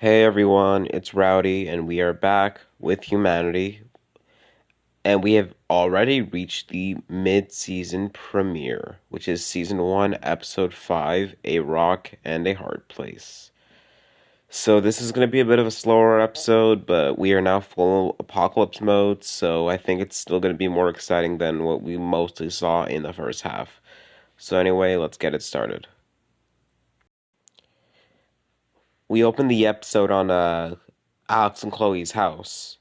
Hey everyone, it's Rowdy, and we are back with Humanity, and we have already reached the mid-season premiere, which is season 1, episode 5, A Rock and a Hard Place. So this is going to be a bit of a slower episode, but we are now full apocalypse mode, so I think it's still going to be more exciting than what we mostly saw in the first half. So anyway, let's get it started. We opened the episode on Alex and Chloe's house.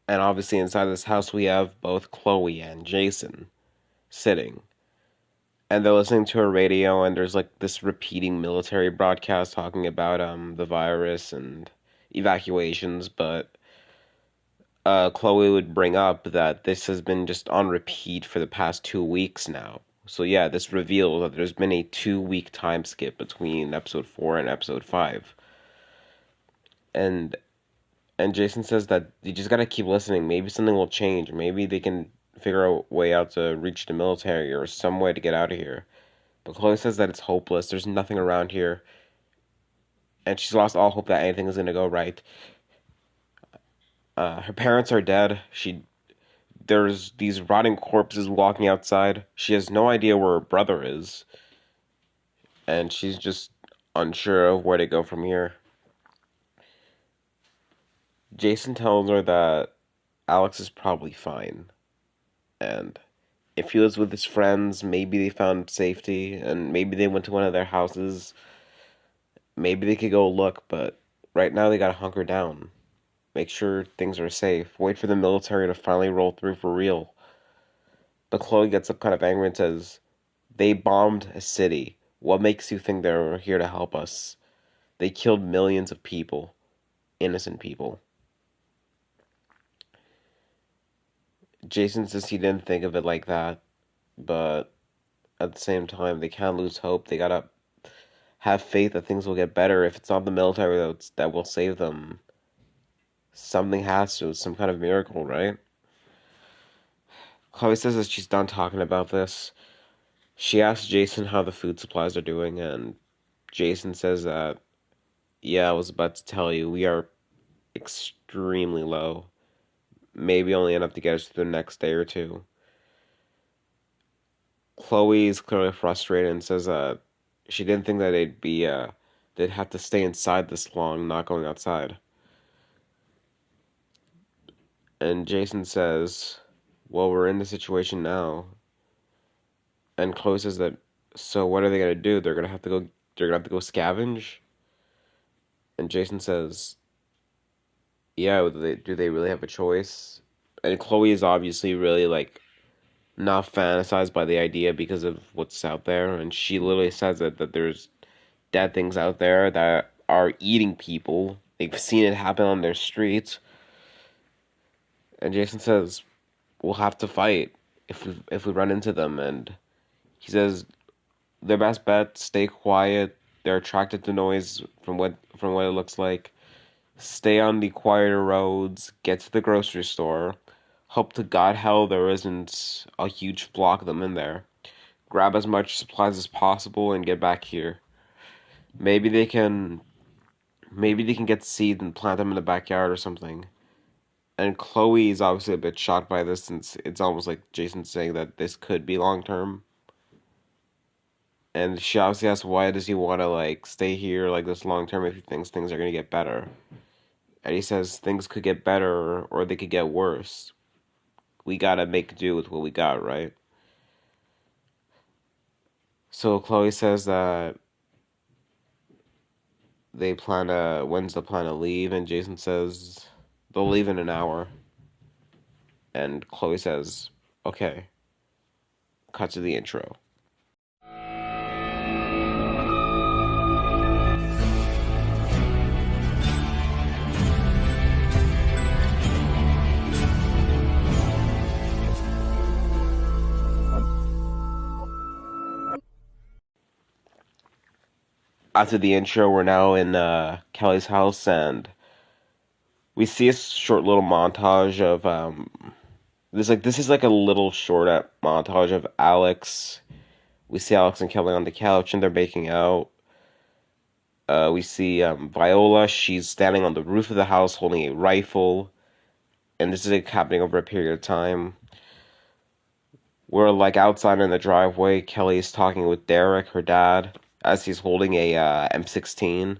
And obviously, inside this house, we have both Chloe and Jason sitting. And they're listening to a radio, and there's like this repeating military broadcast talking about the virus and evacuations. But Chloe would bring up that this has been just on repeat for the past 2 weeks now. So yeah, this reveals that there's been a 2 week time skip between episode 4 and episode 5. And And Jason says that you just gotta keep listening. Maybe something will change. Maybe they can figure a way out to reach the military or some way to get out of here. But Chloe says that it's hopeless. There's nothing around here. And she's lost all hope that anything is gonna go right. Her parents are dead. There's these rotting corpses walking outside. She has no idea where her brother is. And she's just unsure of where to go from here. Jason tells her that Alex is probably fine. And if he was with his friends, maybe they found safety, and maybe they went to one of their houses. Maybe they could go look, but right now they gotta hunker down. Make sure things are safe. Wait for the military to finally roll through for real. But Chloe gets up kind of angry and says, "They bombed a city. What makes you think they're here to help us? They killed millions of people. Innocent people." Jason says he didn't think of it like that, but at the same time, they can't lose hope. They gotta have faith that things will get better. If it's not the military that will save them, something has to, some kind of miracle, right? Chloe says that she's done talking about this. She asks Jason how the food supplies are doing, and Jason says that, yeah, I was about to tell you, we are extremely low. Maybe only enough to get us through the next day or two. Chloe is clearly frustrated and says that she didn't think that they'd have to stay inside this long, not going outside. And Jason says, well, we're in the situation now. And Chloe says that, so what are they gonna do? They're gonna have to go scavenge? And Jason says, yeah, do they really have a choice? And Chloe is obviously really like not fantasized by the idea because of what's out there, and she literally says that there's dead things out there that are eating people. They've seen it happen on their streets. And Jason says, we'll have to fight if we run into them. And he says their best bet, stay quiet. They're attracted to noise from what it looks like. Stay on the quieter roads, get to the grocery store. Hope to God hell there isn't a huge flock of them in there. Grab as much supplies as possible and get back here. Maybe they can maybe they can get seeds and plant them in the backyard or something. And Chloe is obviously a bit shocked by this since it's almost like Jason saying that this could be long term. And she obviously asks why does he want to like stay here like this long term if he thinks things are gonna get better. And he says things could get better or they could get worse. We gotta make do with what we got, right? So Chloe says that when's the plan to leave, and Jason says they'll leave in an hour. And Chloe says, okay. Cut to the intro. After the intro, we're now in Kelly's house, and we see a short little montage of this is like a little short montage of Alex. We see Alex and Kelly on the couch, and they're making out. We see Viola. She's standing on the roof of the house holding a rifle, and this is like, happening over a period of time. We're like outside in the driveway. Kelly's talking with Derek, her dad, as he's holding a M16,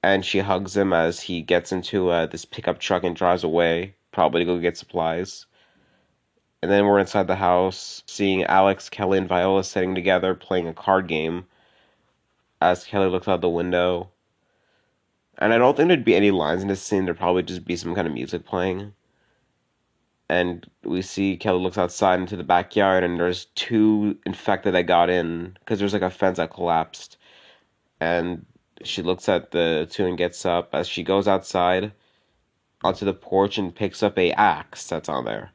and she hugs him as he gets into this pickup truck and drives away, probably to go get supplies. And then we're inside the house, seeing Alex, Kelly, and Viola sitting together playing a card game as Kelly looks out the window. And I don't think there'd be any lines in this scene, there'd probably just be some kind of music playing. And we see Kelly looks outside into the backyard, and there's two infected that got in, because there's like a fence that collapsed. And she looks at the two and gets up as she goes outside onto the porch and picks up a axe that's on there.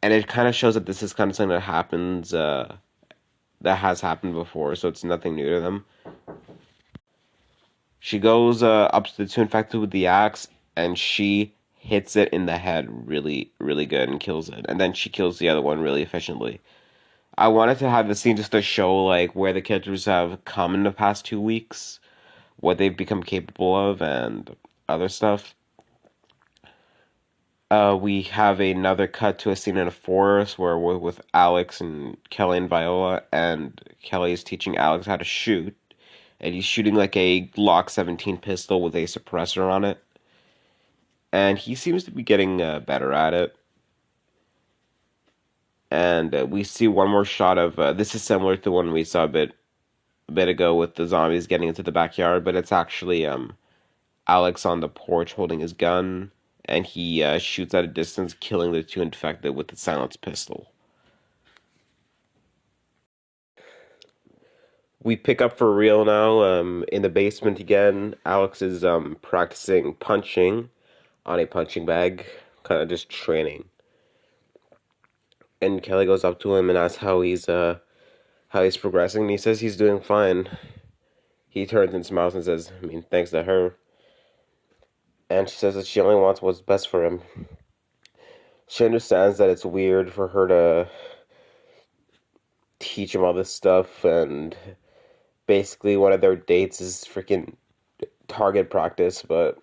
And it kind of shows that this is kind of something that happens, that has happened before, so it's nothing new to them. She goes up to the two infected with the axe, and she hits it in the head really, really good and kills it. And then she kills the other one really efficiently. I wanted to have the scene just to show like where the characters have come in the past 2 weeks, what they've become capable of, and other stuff. We have another cut to a scene in a forest where we're with Alex and Kelly and Viola, and Kelly is teaching Alex how to shoot, and he's shooting like a Glock 17 pistol with a suppressor on it, and he seems to be getting better at it. And we see one more shot of this is similar to the one we saw a bit ago with the zombies getting into the backyard, but it's actually Alex on the porch holding his gun, and he shoots at a distance, killing the two infected with the silenced pistol. We pick up for real now in the basement again. Alex is practicing punching on a punching bag, kind of just training. And Kelly goes up to him and asks how he's progressing. And he says he's doing fine. He turns and smiles and says, "I mean, thanks to her." And she says that she only wants what's best for him. She understands that it's weird for her to teach him all this stuff, and basically one of their dates is freaking target practice, but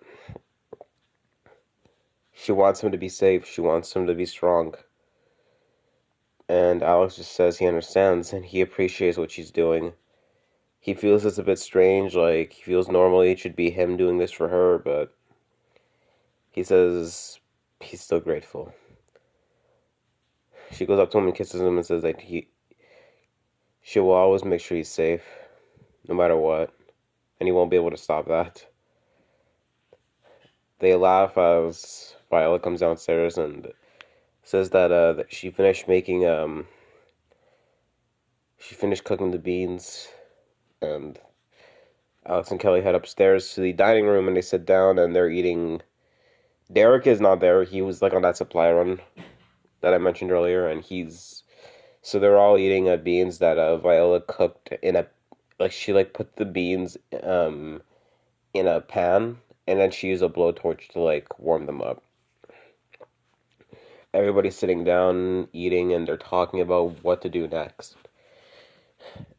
she wants him to be safe. She wants him to be strong. And Alex just says he understands and he appreciates what she's doing. He feels it's a bit strange, like he feels normally it should be him doing this for her, but he says he's still grateful. She goes up to him and kisses him and says that she will always make sure he's safe, no matter what, and he won't be able to stop that. They laugh as Viola comes downstairs and says that she finished cooking the beans, and Alex and Kelly head upstairs to the dining room and they sit down and they're eating. Derek is not there. He was like on that supply run that I mentioned earlier, and so they're all eating beans that Viola cooked in a like she like put the beans in a pan and then she used a blowtorch to like warm them up. Everybody's sitting down eating and they're talking about what to do next.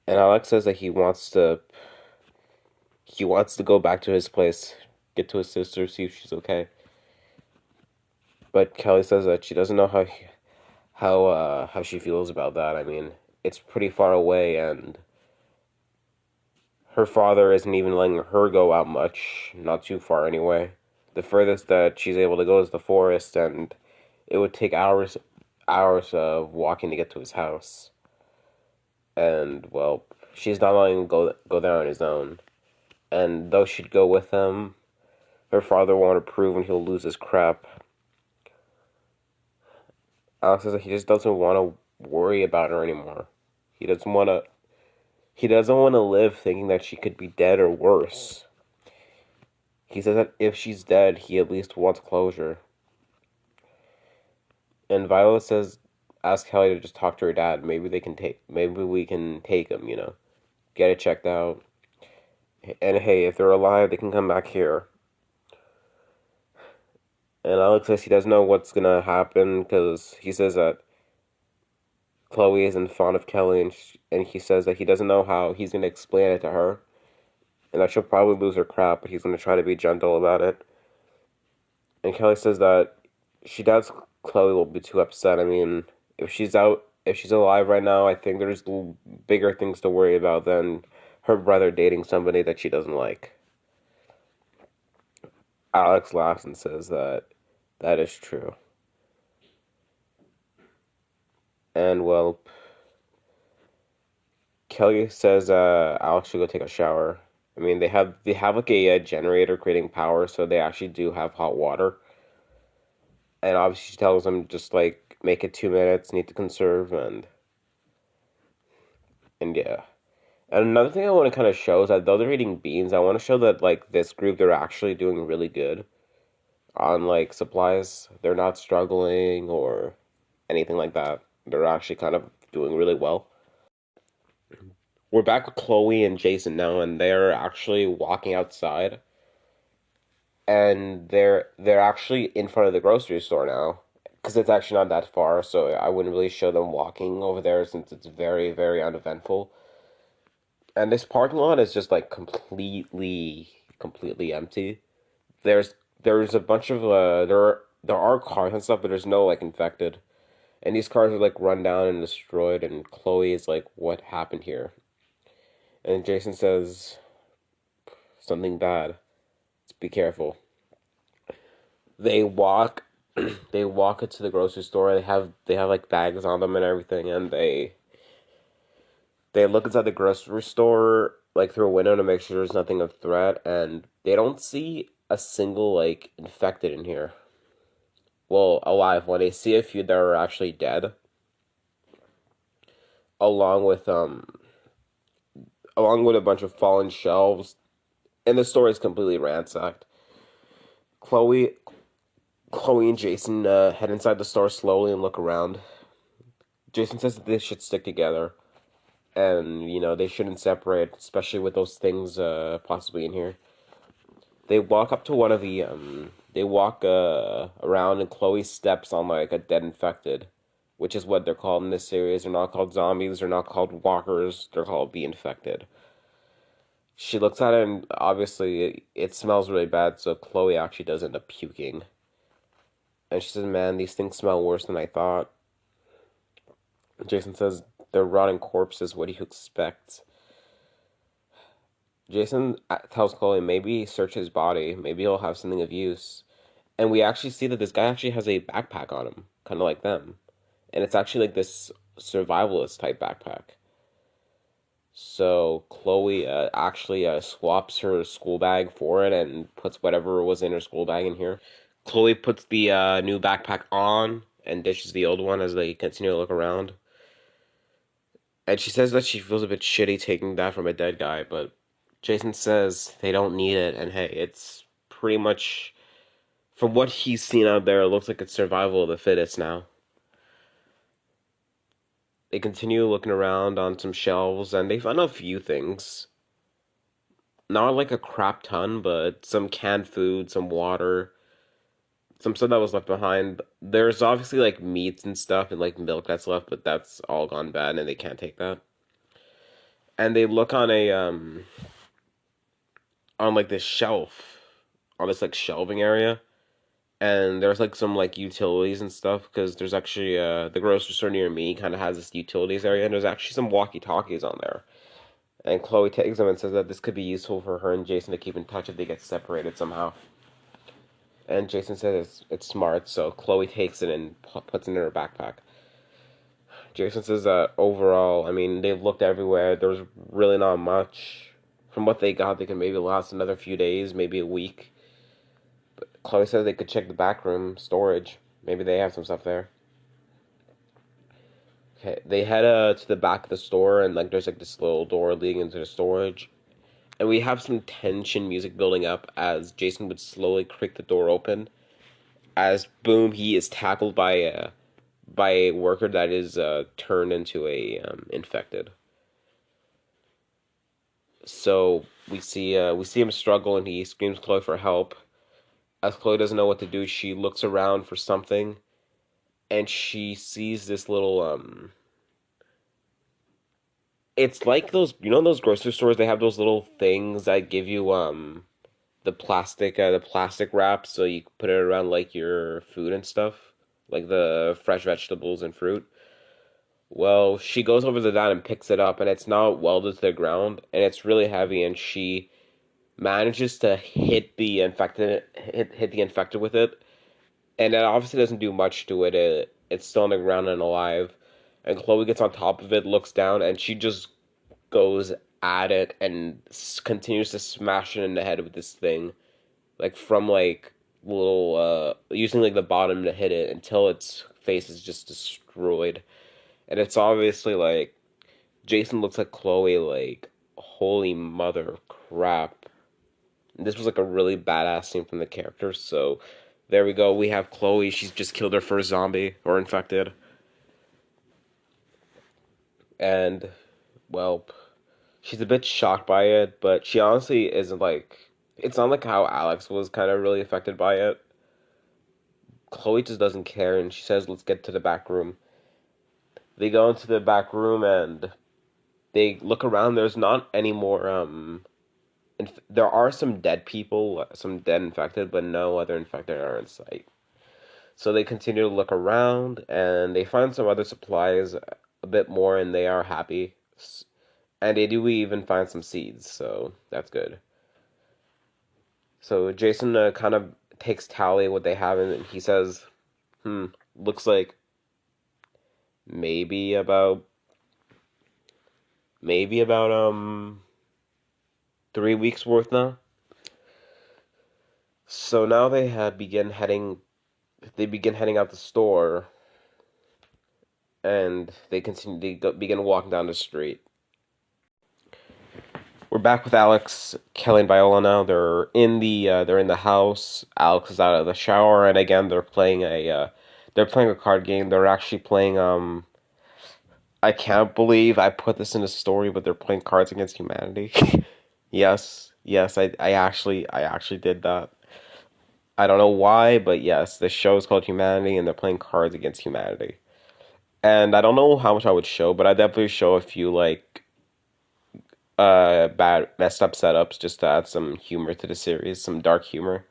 And Alex says that he wants to go back to his place, get to his sister, see if she's okay. But Kelly says that she doesn't know how she feels about that. I mean, it's pretty far away, and her father isn't even letting her go out much, not too far anyway. The furthest that she's able to go is the forest, and it would take hours of walking to get to his house. And well, she's not letting him go there on his own. And though she'd go with him, her father won't approve and he'll lose his crap. Alex says that he just doesn't want to worry about her anymore. He doesn't want to. He doesn't want to live thinking that she could be dead or worse. He says that if she's dead, he at least wants closure. And Viola says, ask Kelly to just talk to her dad. Maybe we can take him. Get it checked out. And hey, if they're alive, they can come back here. And Alex says he doesn't know what's gonna happen because he says that Chloe isn't fond of Kelly, and he says that he doesn't know how he's gonna explain it to her. and that she'll probably lose her crap, but he's gonna try to be gentle about it. And Kelly says that she doubts Chloe will be too upset. I mean, if she's alive right now, I think there's bigger things to worry about than her brother dating somebody that she doesn't like. Alex laughs and says that that is true. And well, Kelly says Alex should go take a shower. I mean, they have like a generator creating power, so they actually do have hot water. And obviously, she tells him just like make it 2 minutes, need to conserve, and yeah. And another thing I want to kind of show is that though they're eating beans, I want to show that like this group they're actually doing really good on like supplies. They're not struggling or anything like that. They're actually kind of doing really well. We're back with Chloe and Jason now, and they're actually walking outside, and they're actually in front of the grocery store now, because it's actually not that far. So I wouldn't really show them walking over there since it's very very uneventful. And this parking lot is just like completely empty. There's a bunch of there are cars and stuff, but there's no like infected. And these cars are like run down and destroyed. And Chloe is like, "What happened here?" And Jason says something bad. Let's be careful. They walk, they walk into the grocery store. They have like bags on them and everything, and they look inside the grocery store like through a window to make sure there's nothing of threat, and they don't see a single like infected in here. Well, alive. When they see a few that are actually dead, along with um along with a bunch of fallen shelves, and the store is completely ransacked. Chloe Chloe and Jason head inside the store slowly and look around. Jason says that they should stick together, and they shouldn't separate, especially with those things possibly in here. They walk up to one of the they walk around, and Chloe steps on like a dead infected, which is what they're called in this series. They're not called zombies, they're not called walkers, they're called the infected. She looks at it, and obviously it smells really bad, so Chloe actually does end up puking. And she says, "Man, these things smell worse than I thought." Jason says, "They're rotting corpses, what do you expect?" Jason tells Chloe maybe search his body, maybe he'll have something of use. And we actually see that this guy actually has a backpack on him, kind of like them. And it's actually like this survivalist type backpack. So Chloe actually swaps her school bag for it and puts whatever was in her school bag in here. Chloe puts the new backpack on and dishes the old one as they continue to look around. And she says that she feels a bit shitty taking that from a dead guy, but Jason says they don't need it, and hey, it's pretty much from what he's seen out there, it looks like it's survival of the fittest now. They continue looking around on some shelves, and they find a few things. Not like a crap ton, but some canned food, some water, some stuff that was left behind. There's obviously like meats and stuff and like milk that's left, but that's all gone bad, and they can't take that. And they look on like this shelf, on this like shelving area, and there's like some like utilities and stuff because there's actually the grocery store near me kind of has this utilities area, and there's actually some walkie talkies on there. And Chloe takes them and says that this could be useful for her and Jason to keep in touch if they get separated somehow. And Jason says it's smart, so Chloe takes it and puts it in her backpack. Jason says that overall, I mean, they've looked everywhere. There's really not much. From what they got, they can maybe last another few days, maybe a week. Chloe says they could check the back room storage. Maybe they have some stuff there. Okay, they head to the back of the store, and like there's like this little door leading into the storage. And we have some tension music building up as Jason would slowly creak the door open. As boom, he is tackled by a worker that is turned into a infected. So we see him struggle, and he screams Chloe for help. As Chloe doesn't know what to do, she looks around for something, and she sees this little It's like those, those grocery stores, they have those little things that give you the plastic wrap so you can put it around like your food and stuff, like the fresh vegetables and fruit. Well, she goes over to that and picks it up, and it's not welded to the ground, and it's really heavy, and she manages to hit the infected with it, and it obviously doesn't do much to it. It's still on the ground and alive, and Chloe gets on top of it, looks down, and she just goes at it and continues to smash it in the head with this thing, like from like little using like the bottom to hit it until its face is just destroyed. And it's obviously like Jason looks at Chloe like, holy mother crap. And this was like a really badass scene from the characters. So there we go. We have Chloe. She's just killed her first zombie or infected. And, well, she's a bit shocked by it, but she honestly isn't like. It's not like how Alex was kind of really affected by it. Chloe just doesn't care, and she says, let's get to the back room. They go into the back room and they look around. There's not any more there are some dead people, some dead infected, but no other infected are in sight. So they continue to look around and they find some other supplies, a bit more, and they are happy. And they do even find some seeds, so that's good. So Jason kind of takes tally what they have, and he says, looks like maybe about maybe about 3 weeks worth now. So now they begin heading out the store, and begin walking down the street. We're back with Alex, Kelly, and Viola now. They're in the house. Alex is out of the shower, and again they're playing a card game. They're actually playing I can't believe I put this in a story, but they're playing Cards Against Humanity. Yes, I actually did that. I don't know why, but yes, the show is called Humanity, and they're playing Cards Against Humanity. And I don't know how much I would show, but I definitely show a few like bad messed up setups just to add some humor to the series, some dark humor.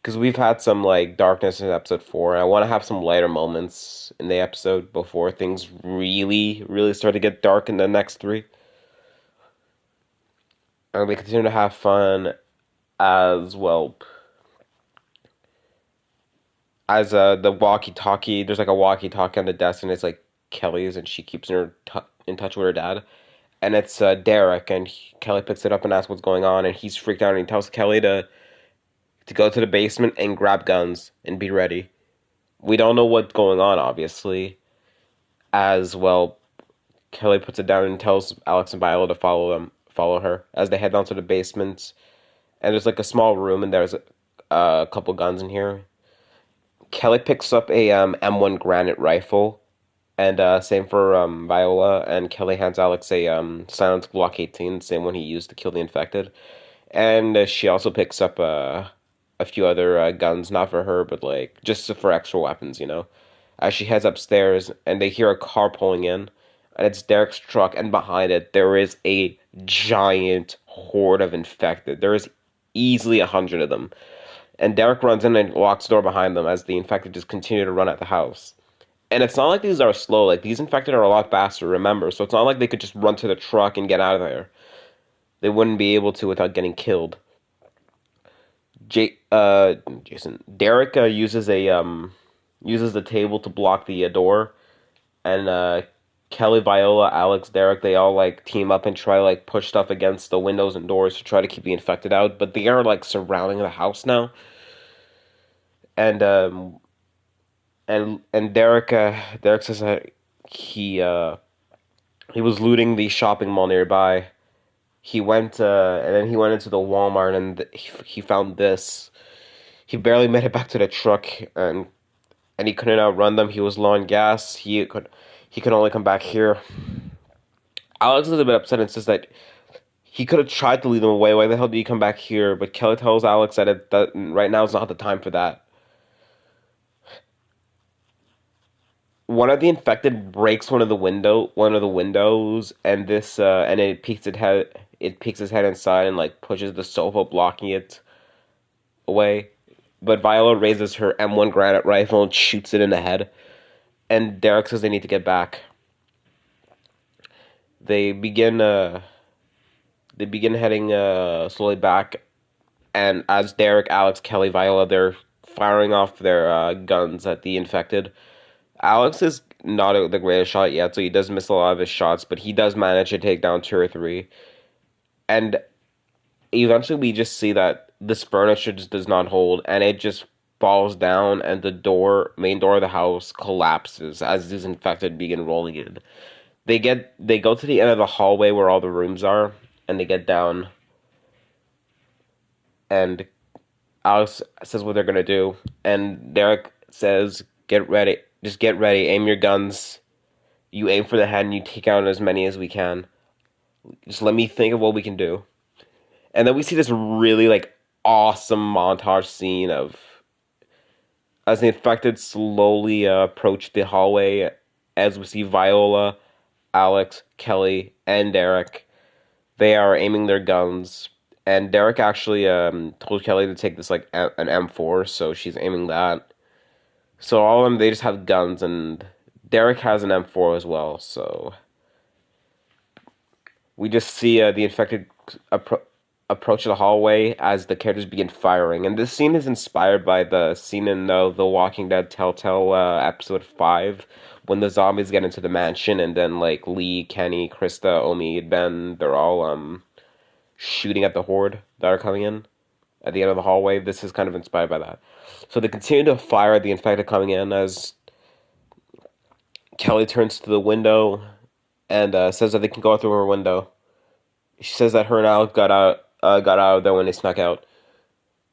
Because we've had some like darkness in episode 4, and I want to have some lighter moments in the episode before things really, really start to get dark in the next three. And we continue to have fun as well as the walkie-talkie. There's like a walkie-talkie on the desk, and it's like Kelly's, and she keeps in touch with her dad. And it's Derek, and Kelly picks it up and asks what's going on, and he's freaked out, and he tells Kelly to go to the basement and grab guns and be ready. We don't know what's going on, obviously. As well, Kelly puts it down and tells Alex and Viola to follow her as they head down to the basement. And there's like a small room, and there's a couple guns in here. Kelly picks up a M1 Granite rifle, and same for Viola. And Kelly hands Alex a silenced Glock 18, same one he used to kill the infected. And she also picks up a few other guns, not for her, but like just for extra weapons, As she heads upstairs, and they hear a car pulling in, and it's Derek's truck, and behind it there is a giant horde of infected. There is easily 100 of them. And Derek runs in and locks the door behind them as the infected just continue to run at the house. And it's not like these are slow. Like, these infected are a lot faster, remember. So it's not like they could just run to the truck and get out of there. They wouldn't be able to without getting killed. Derek uses the table to block the door. And Kelly, Viola, Alex, Derek, they all like team up and try to like push stuff against the windows and doors to try to keep the infected out. But they are like surrounding the house now. And Derek says that he was looting the shopping mall nearby. And then he went into the Walmart, and he found this. He barely made it back to the truck, and he couldn't outrun them. He was low on gas. He could only come back here. Alex is a bit upset and says that he could have tried to lead them away. Why the hell did he come back here? But Kelly tells Alex that right now is not the time for that. one of the infected breaks one of the windows, and it peeks its head inside and like pushes the sofa, blocking it away. But Viola raises her M1 granite rifle and shoots it in the head. And Derek says they need to get back. They begin uh they begin heading slowly back, and as Derek, Alex, Kelly, Viola, they're firing off their guns at the infected. Alex is not the greatest shot yet, so he does miss a lot of his shots, but he does manage to take down two or three. And eventually, we just see that this furniture just does not hold, and it just falls down, and the main door of the house collapses as these infected begin rolling in. They go to the end of the hallway where all the rooms are, and they get down, and Alex says what they're gonna do, and Derek says, "Get ready, just get ready, aim your guns. You aim for the head, and you take out as many as we can. Just let me think of what we can do." And then we see this really like awesome montage scene of as the infected slowly approach the hallway, as we see Viola, Alex, Kelly, and Derek. They are aiming their guns, and Derek actually told Kelly to take this like an M4, so she's aiming that. So all of them, they just have guns, and Derek has an M4 as well. So we just see the infected approach the hallway as the characters begin firing. And this scene is inspired by the scene in the Walking Dead Telltale episode 5 when the zombies get into the mansion, and then like Lee, Kenny, Krista, Omi, Ben, they're all shooting at the horde that are coming in at the end of the hallway. This is kind of inspired by that. So they continue to fire at the infected coming in as Kelly turns to the window and says that they can go through her window. She says that her and Alec got out of there when they snuck out.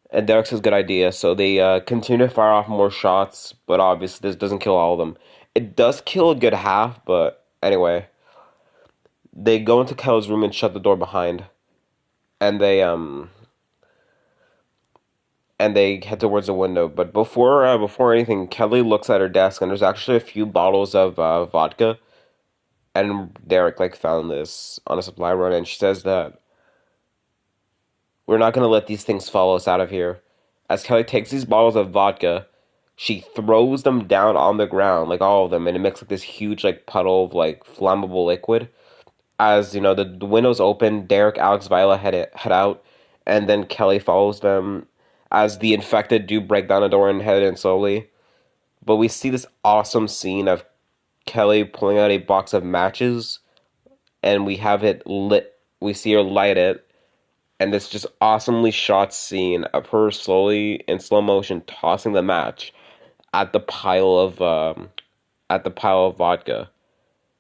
And Derek says good idea, so they continue to fire off more shots, but obviously this doesn't kill all of them. It does kill a good half, but anyway. They go into Kelly's room and shut the door behind. And they head towards the window. But before anything, Kelly looks at her desk, and there's actually a few bottles of vodka. And Derek like found this on a supply run, and she says that we're not gonna let these things follow us out of here. As Kelly takes these bottles of vodka, she throws them down on the ground, like all of them, and it makes like this huge like puddle of like flammable liquid. As you know, the windows open, Derek, Alex, Viola head out, and then Kelly follows them as the infected do break down the door and head in slowly. But we see this awesome scene of Kelly pulling out a box of matches, and we have it lit. We see her light it, and this just awesomely shot scene of her slowly in slow motion tossing the match at the pile of vodka,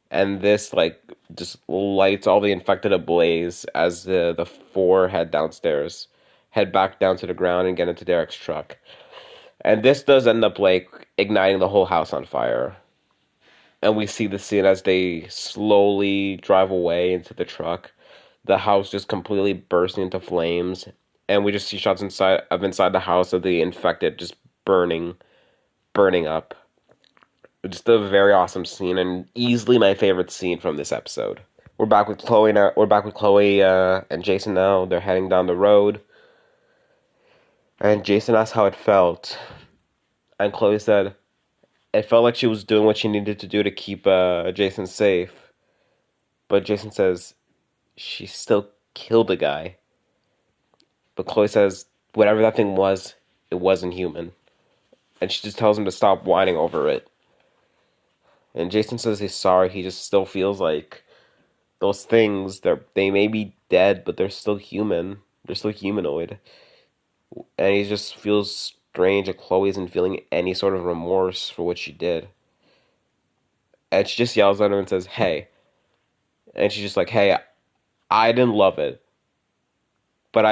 and this like just lights all the infected ablaze as the four head back down to the ground and get into Derek's truck. And this does end up like igniting the whole house on fire. And we see the scene as they slowly drive away into the truck. The house just completely bursting into flames, and we just see shots inside the house of the infected just burning up. Just a very awesome scene, and easily my favorite scene from this episode. We're back with Chloe now. We're back with Chloe and Jason now. They're heading down the road, and Jason asked how it felt, and Chloe said it felt like she was doing what she needed to do to keep Jason safe. But Jason says she still killed a guy. But Chloe says whatever that thing was, it wasn't human, and she just tells him to stop whining over it. And Jason says he's sorry. He just still feels like those things, they may be dead, but they're still human. They're still humanoid. And he just feels strange that Chloe isn't feeling any sort of remorse for what she did. And she just yells at him and says, "Hey." And she's just like, "Hey, I didn't love it, but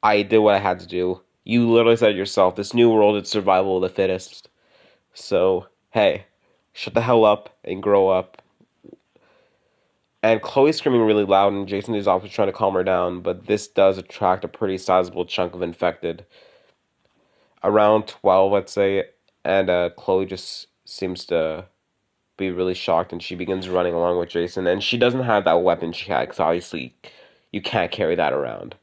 I did what I had to do. You literally said it yourself. This new world is survival of the fittest. So, hey, shut the hell up and grow up." And Chloe's screaming really loud, and Jason is obviously trying to calm her down, but this does attract a pretty sizable chunk of infected. Around 12, I'd say, and Chloe just seems to be really shocked, and she begins running along with Jason. And she doesn't have that weapon she had, because obviously you can't carry that around.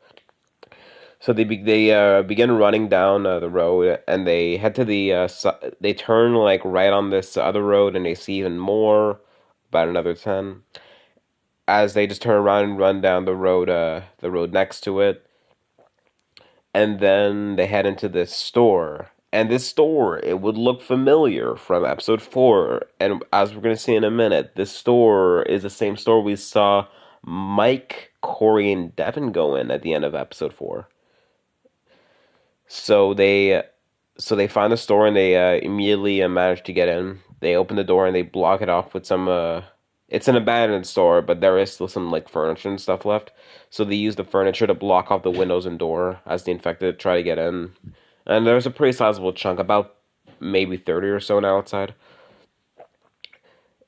So they begin running down the road, and they head to they turn like right on this other road, and they see even more, about another 10, as they just turn around and run down the road next to it, and then they head into this store. And this store, it would look familiar from episode 4, and as we're gonna see in a minute, this store is the same store we saw Mike, Corey, and Devin go in at the end of episode 4. So they find the store, and they immediately manage to get in. They open the door and they block it off with some. It's an abandoned store, but there is still some like furniture and stuff left. So they use the furniture to block off the windows and door as the infected try to get in. And there's a pretty sizable chunk, about maybe 30 or so now outside.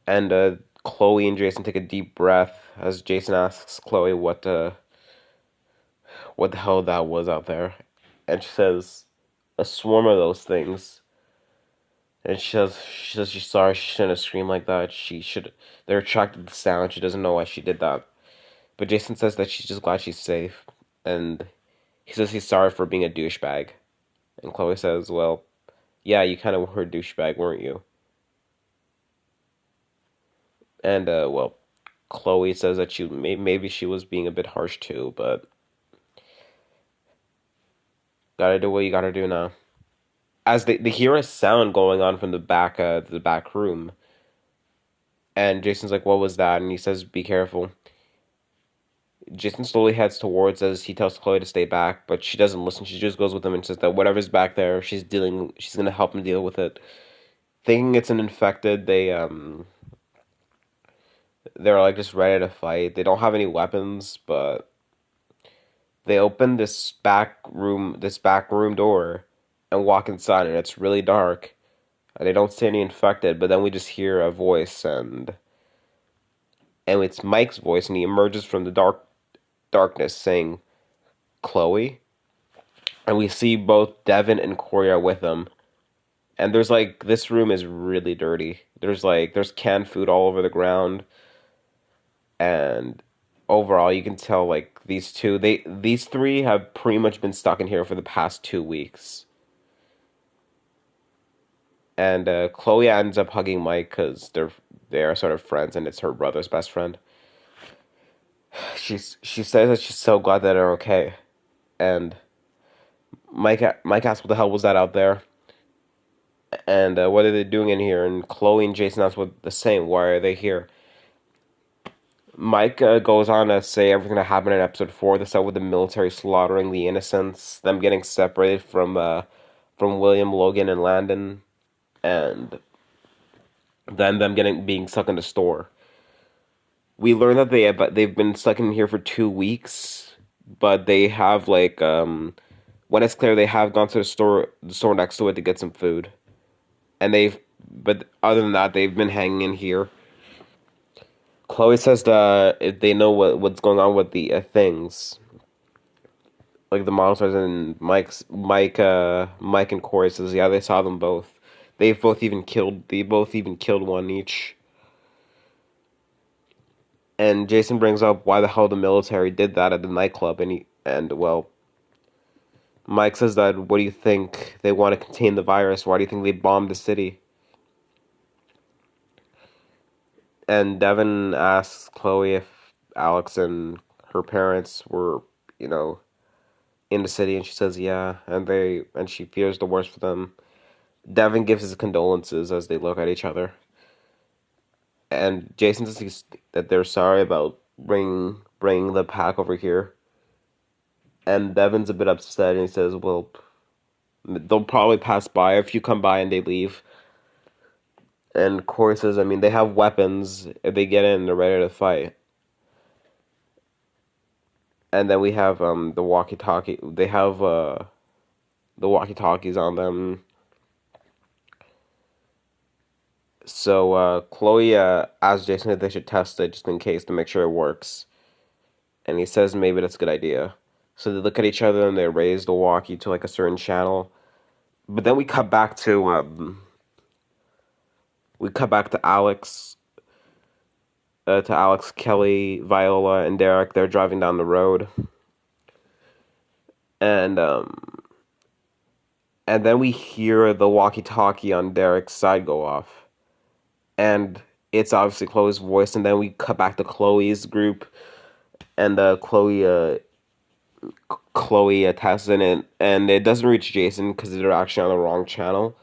And Chloe and Jason take a deep breath as Jason asks Chloe what the hell that was out there, and she says, "A swarm of those things." And she says she's sorry. She shouldn't have screamed like that. She should. They're attracted to the sound. She doesn't know why she did that. But Jason says that she's just glad she's safe, and he says he's sorry for being a douchebag. And Chloe says, "Well, yeah, you kind of were a douchebag, weren't you?" And well, Chloe says that maybe she was being a bit harsh too, but gotta do what you gotta do now. As they hear a sound going on from the back room, and Jason's like, "What was that?" And he says, "Be careful." Jason slowly heads towards as he tells Chloe to stay back, but she doesn't listen. She just goes with him and says that whatever's back there, she's gonna help him deal with it. Thinking it's an infected, they're like just ready to fight. They don't have any weapons, but they open this back room door and walk inside, and it's really dark. And they don't see any infected, but then we just hear a voice, and it's Mike's voice, and he emerges from the darkness saying, "Chloe?" And we see both Devin and Corey are with him. And there's like this room is really dirty. There's canned food all over the ground, and overall you can tell like these three have pretty much been stuck in here for the past 2 weeks. And Chloe ends up hugging Mike because they're sort of friends, and it's her brother's best friend. She says that she's so glad that they're okay. And Mike asks what the hell was that out there, and what are they doing in here? And Chloe and Jason ask what the same. Why are they here? Mike goes on to say everything that happened in episode 4. The stuff with the military slaughtering the innocents, them getting separated from William, Logan, and Landon, and then them getting being stuck in the store. We learn that they've been stuck in here for 2 weeks, but they have like when it's clear they have gone to the store next to it to get some food, and but other than that they've been hanging in here. Chloe says that if they know what's going on with the things, like the monsters, and Mike and Corey says yeah they saw them both. They both even killed one each. And Jason brings up why the hell the military did that at the nightclub, and well, Mike says that what do you think they want to contain the virus? Why do you think they bombed the city? And Devin asks Chloe if Alex and her parents were, you know, in the city, and she says yeah, and she fears the worst for them. Devin gives his condolences as they look at each other, and Jason says that they're sorry about bringing the pack over here. And Devin's a bit upset, and he says, "Well, they'll probably pass by if you come by and they leave." And Corey says, "I mean, they have weapons. If they get in, they're ready to fight." And then we have the walkie-talkie. They have the walkie-talkies on them. So Chloe asks Jason if they should test it just in case to make sure it works. And he says maybe that's a good idea. So they look at each other and they raise the walkie to like a certain channel. But then we cut back to We cut back to Alex, Kelly, Viola, and Derek. They're driving down the road, and and then we hear the walkie-talkie on Derek's side go off, and it's obviously Chloe's voice. And then we cut back to Chloe's group, and Chloe tests in it, and it doesn't reach Jason because they're actually on the wrong channel.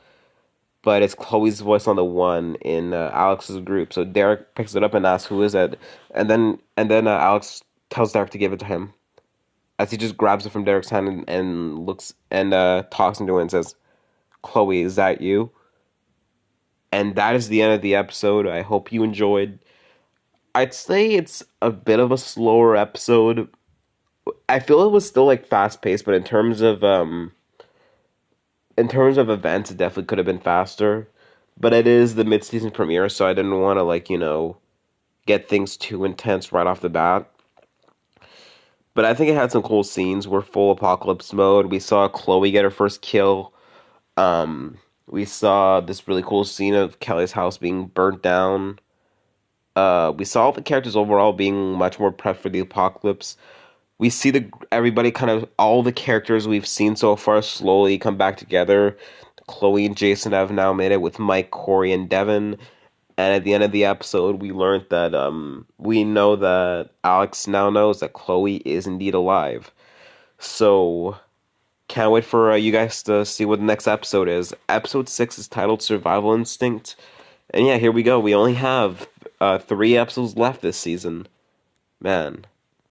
But it's Chloe's voice on the one in Alex's group. So Derek picks it up and asks who is it, and then Alex tells Derek to give it to him. As he just grabs it from Derek's hand and looks and talks into it and says, "Chloe, is that you?" And that is the end of the episode. I hope you enjoyed. I'd say it's a bit of a slower episode. I feel it was still like fast paced, but in terms of events, it definitely could have been faster. But it is the mid-season premiere, so I didn't want to get things too intense right off the bat. But I think it had some cool scenes. We're full apocalypse mode. We saw Chloe get her first kill. We saw this really cool scene of Kelly's house being burnt down. We saw all the characters overall being much more prepped for the apocalypse. We see everybody kind of all the characters we've seen so far slowly come back together. Chloe and Jason have now made it with Mike, Corey, and Devin. And at the end of the episode, we learned that we know that Alex now knows that Chloe is indeed alive. So can't wait for you guys to see what the next episode is. Episode 6 is titled Survival Instinct. And yeah, here we go. We only have 3 episodes left this season. Man.